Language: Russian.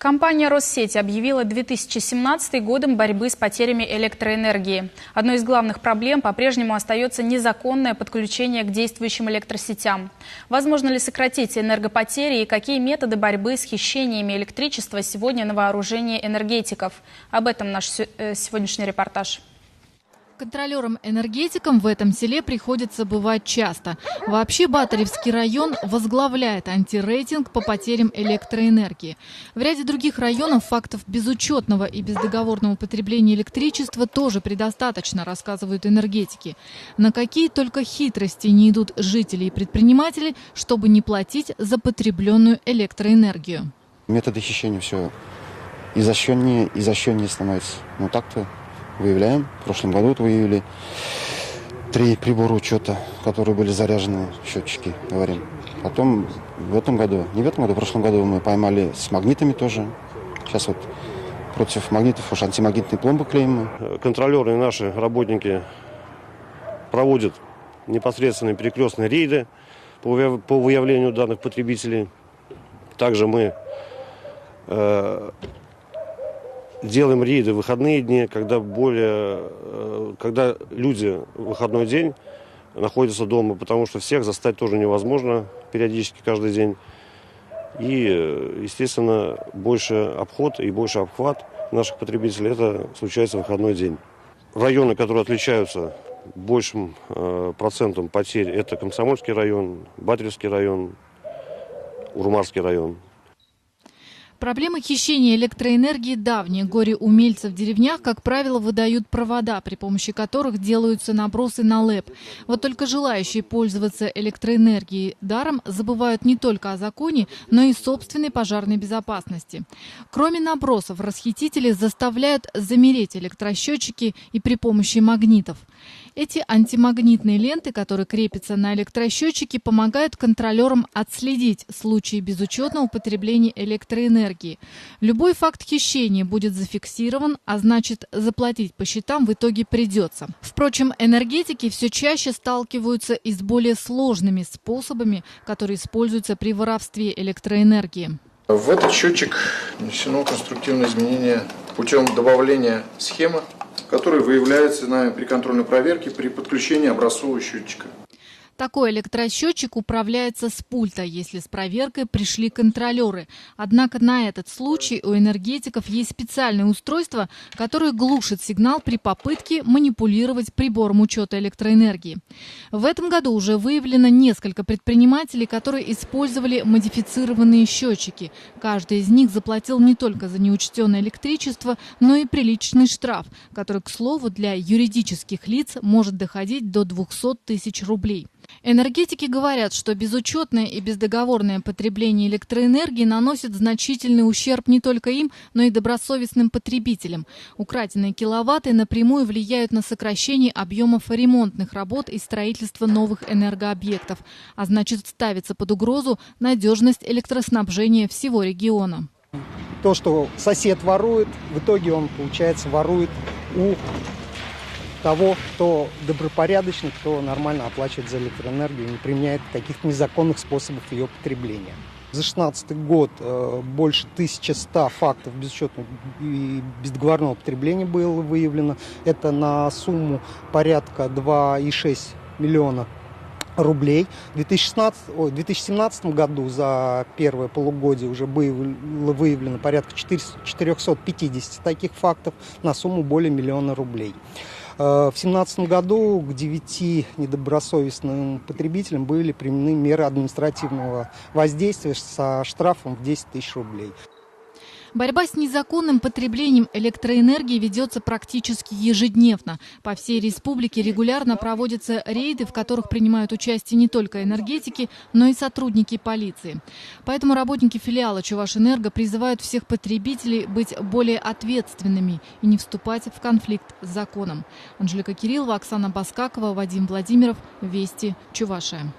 Компания «Россеть» объявила 2017 годом борьбы с потерями электроэнергии. Одной из главных проблем по-прежнему остается незаконное подключение к действующим электросетям. Возможно ли сократить энергопотери и какие методы борьбы с хищениями электричества сегодня на вооружении энергетиков? Об этом наш сегодняшний репортаж. Контролерам-энергетикам в этом селе приходится бывать часто. Вообще Батаревский район возглавляет антирейтинг по потерям электроэнергии. В ряде других районов фактов безучетного и бездоговорного потребления электричества тоже предостаточно, рассказывают энергетики. На какие только хитрости не идут жители и предприниматели, чтобы не платить за потребленную электроэнергию. Методы хищения все изощреннее становятся. Ну так-то выявляем. В прошлом году выявили 3 прибора учета, которые были заряжены, счетчики, говорим. Потом в прошлом году мы поймали с магнитами тоже. Сейчас вот против магнитов уж антимагнитные пломбы клеим мы. Контролеры и наши работники проводят непосредственные перекрестные рейды по выявлению данных потребителей. Также мы делаем рейды в выходные дни, когда люди в выходной день находятся дома, потому что всех застать тоже невозможно периодически каждый день. И, естественно, больше обход и больше обхват наших потребителей это случается в выходной день. Районы, которые отличаются большим процентом потерь, это Комсомольский район, Батаревский район, Урмарский район. Проблема хищения электроэнергии давняя. Горе-умельцы в деревнях, как правило, выдают провода, при помощи которых делаются набросы на ЛЭП. Вот только желающие пользоваться электроэнергией даром забывают не только о законе, но и собственной пожарной безопасности. Кроме набросов, расхитители заставляют замереть электросчетчики и при помощи магнитов. Эти антимагнитные ленты, которые крепятся на электросчетчики, помогают контролерам отследить случаи безучетного потребления электроэнергии. Любой факт хищения будет зафиксирован, а значит, заплатить по счетам в итоге придется. Впрочем, энергетики все чаще сталкиваются и с более сложными способами, которые используются при воровстве электроэнергии. В этот счетчик внесено конструктивное изменение путем добавления схемы, которые выявляются при контрольной проверке при подключении образцового счетчика. Такой электросчетчик управляется с пульта, если с проверкой пришли контролеры. Однако на этот случай у энергетиков есть специальное устройство, которое глушит сигнал при попытке манипулировать прибором учета электроэнергии. В этом году уже выявлено несколько предпринимателей, которые использовали модифицированные счетчики. Каждый из них заплатил не только за неучтенное электричество, но и приличный штраф, который, к слову, для юридических лиц может доходить до 200 тысяч рублей. Энергетики говорят, что безучетное и бездоговорное потребление электроэнергии наносит значительный ущерб не только им, но и добросовестным потребителям. Украденные киловатты напрямую влияют на сокращение объемов ремонтных работ и строительство новых энергообъектов, а значит, ставится под угрозу надежность электроснабжения всего региона. То, что сосед ворует, в итоге он, получается, ворует у того, кто добропорядочный, кто нормально оплачивает за электроэнергию и не применяет каких-то незаконных способов ее потребления. За 2016 год больше 1100 фактов безучетного и бездоговорного потребления было выявлено. Это на сумму порядка 2,6 миллиона рублей. В 2017 году за первое полугодие уже было выявлено порядка 450 таких фактов на сумму более миллиона рублей. В 2017 году к 9 недобросовестным потребителям были применены меры административного воздействия со штрафом в 10 тысяч рублей. Борьба с незаконным потреблением электроэнергии ведется практически ежедневно. По всей республике регулярно проводятся рейды, в которых принимают участие не только энергетики, но и сотрудники полиции. Поэтому работники филиала «Чувашэнерго» призывают всех потребителей быть более ответственными и не вступать в конфликт с законом. Анжелика Кириллова, Оксана Баскакова, Вадим Владимиров. Вести. Чувашия.